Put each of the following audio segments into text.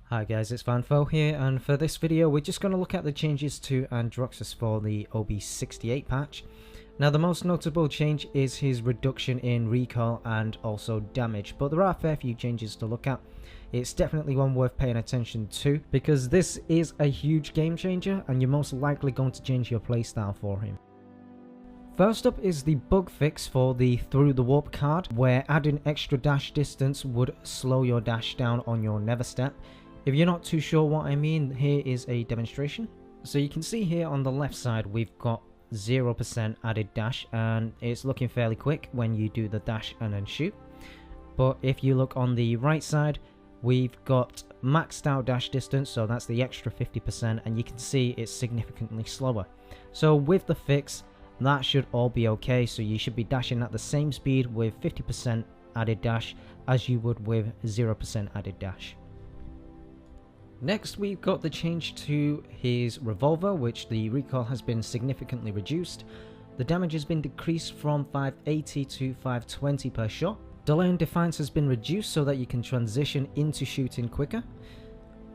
Hi guys, it's Vanfo here, and for this video we're just going to look at the changes to Androxus for the OB68 patch. Now the most notable change is his reduction in recoil and also damage, but there are a fair few changes to look at. It's definitely one worth paying attention to because this is a huge game changer and you're most likely going to change your playstyle for him. First up is the bug fix for the Through the Warp card, where adding extra dash distance would slow your dash down on your Nether Step. If you're not too sure what I mean, here is a demonstration. So you can see here on the left side we've got 0% added dash, and it's looking fairly quick when you do the dash and then shoot. But if you look on the right side, we've got maxed out dash distance, so that's the extra 50%, and you can see it's significantly slower. So with the fix, that should all be okay, so you should be dashing at the same speed with 50% added dash as you would with 0% added dash. Next we've got the change to his Revolver, which the recoil has been significantly reduced. The damage has been decreased from 580 to 520 per shot. Delay and Defiance has been reduced so that you can transition into shooting quicker.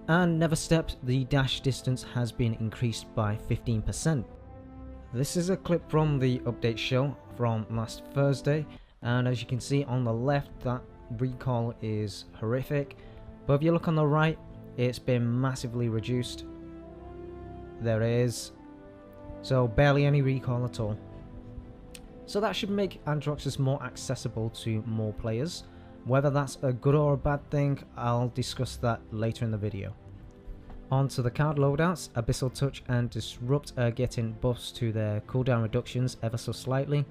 And Nether Step, the dash distance has been increased by 15%. This is a clip from the update show from last Thursday, and as you can see on the left, that recoil is horrific. But if you look on the right, it's been massively reduced. There it is. So barely any recoil at all. So that should make Androxus more accessible to more players. Whether that's a good or a bad thing, I'll discuss that later in the video. On to the card loadouts. Abyssal Touch and Disrupt are getting buffs to their cooldown reductions ever so slightly.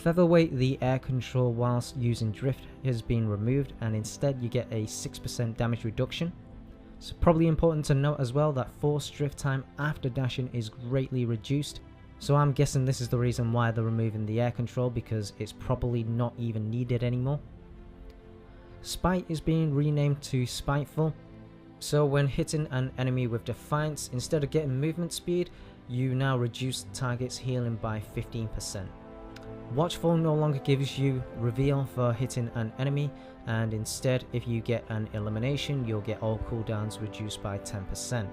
Featherweight, the air control whilst using drift, has been removed, and instead you get a 6% damage reduction. It's probably important to note as well that force drift time after dashing is greatly reduced, so I'm guessing this is the reason why they're removing the air control, because it's probably not even needed anymore. Spite is being renamed to Spiteful, so when hitting an enemy with Defiance, instead of getting movement speed, you now reduce the target's healing by 15%. Watchful no longer gives you reveal for hitting an enemy, and instead if you get an elimination you'll get all cooldowns reduced by 10%.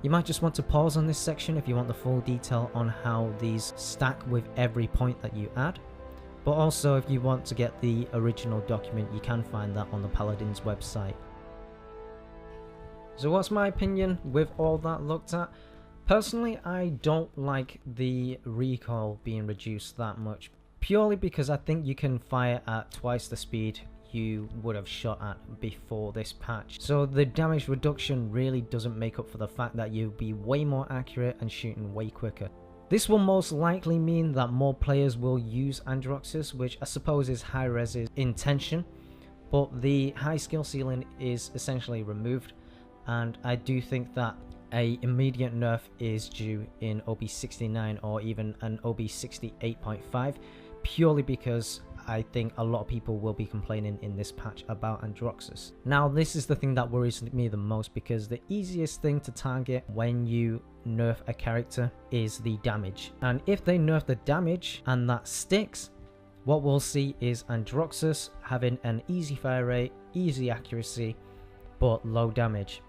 You might just want to pause on this section if you want the full detail on how these stack with every point that you add, but also if you want to get the original document you can find that on the Paladins website. So what's my opinion with all that looked at? Personally, I don't like the recoil being reduced that much, purely because I think you can fire at twice the speed you would have shot at before this patch. So the damage reduction really doesn't make up for the fact that you'll be way more accurate and shooting way quicker. This will most likely mean that more players will use Androxus, which I suppose is high res's intention, but the high skill ceiling is essentially removed, and I do think that a immediate nerf is due in OB69 or even an OB68.5, purely because I think a lot of people will be complaining in this patch about Androxus. Now this is the thing that worries me the most, because the easiest thing to target when you nerf a character is the damage, and if they nerf the damage and that sticks, what we'll see is Androxus having an easy fire rate, easy accuracy, but low damage.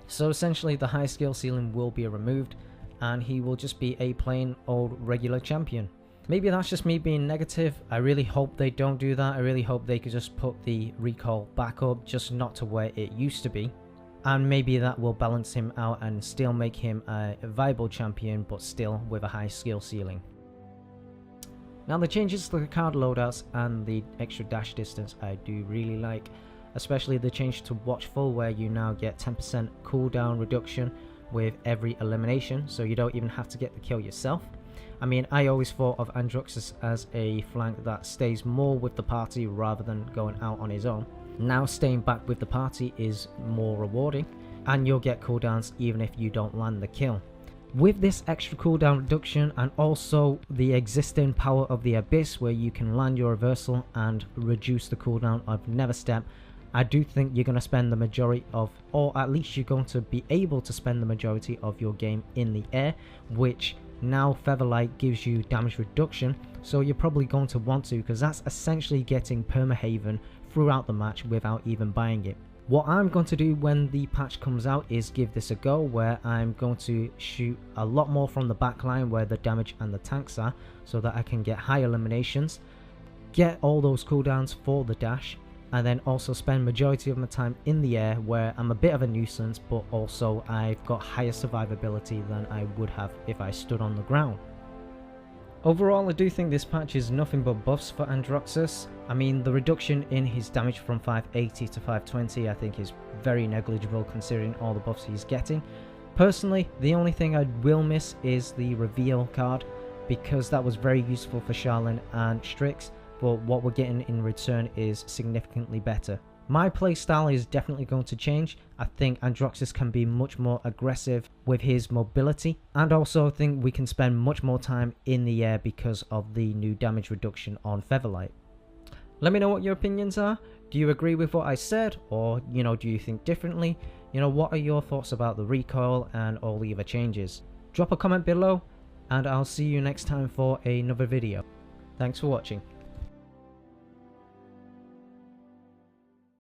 So essentially the high skill ceiling will be removed and he will just be a plain old regular champion. Maybe that's just me being negative. I really hope they don't do that. I really hope they could just put the recoil back up, just not to where it used to be. And maybe that will balance him out and still make him a viable champion, but still with a high skill ceiling. Now the changes to the card loadouts and the extra dash distance I do really like. Especially the change to Watchful, where you now get 10% cooldown reduction with every elimination, so you don't even have to get the kill yourself. I mean, I always thought of Androxus as a flank that stays more with the party rather than going out on his own. Now staying back with the party is more rewarding, and you'll get cooldowns even if you don't land the kill. With this extra cooldown reduction and also the existing power of the Abyss, where you can land your reversal and reduce the cooldown of Nether Step, I do think you're going to spend the majority of, or at least you're going to be able to spend the majority of your game in the air, which now Featherweight gives you damage reduction, so you're probably going to want to, because that's essentially getting permahaven throughout the match without even buying it. What I'm going to do when the patch comes out is give this a go, where I'm going to shoot a lot more from the back line where the damage and the tanks are, so that I can get high eliminations, get all those cooldowns for the dash, and then also spend majority of my time in the air where I'm a bit of a nuisance, but also I've got higher survivability than I would have if I stood on the ground. Overall, I do think this patch is nothing but buffs for Androxus. I mean, the reduction in his damage from 580 to 520 I think is very negligible considering all the buffs he's getting. Personally, the only thing I will miss is the reveal card, because that was very useful for Charlene and Strix, but what we're getting in return is significantly better. My playstyle is definitely going to change. I think Androxus can be much more aggressive with his mobility, and also think we can spend much more time in the air because of the new damage reduction on Featherweight. Let me know what your opinions are. Do you agree with what I said, or do you think differently? What are your thoughts about the recoil and all the other changes? Drop a comment below, and I'll see you next time for another video. Thanks for watching.